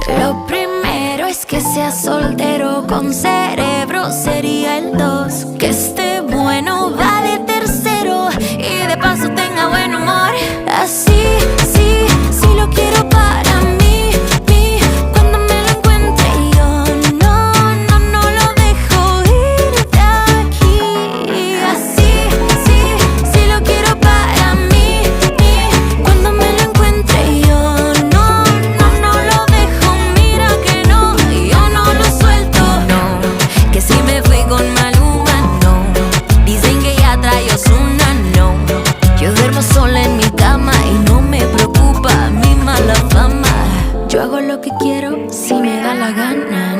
Lo primero es que sea soltero con cerebro, sería el dos. Que esté bueno, vale tercero. Y de paso tenga buen humor. Así, sí, sí lo quiero para mí, mí. Cuando me lo encuentre yo no lo dejo ir de aquí. Así, sí, sí lo quiero para mí, mí. Cuando me lo encuentre yo no lo dejo. Mira que no, yo no lo suelto. No, que si me fui con Maluma, no. Dicen que ya trae Ozuna, no. Yo duermo sola en mi cama y no me preocupa mi mala fama. Yo hago lo que quiero si me da la gana.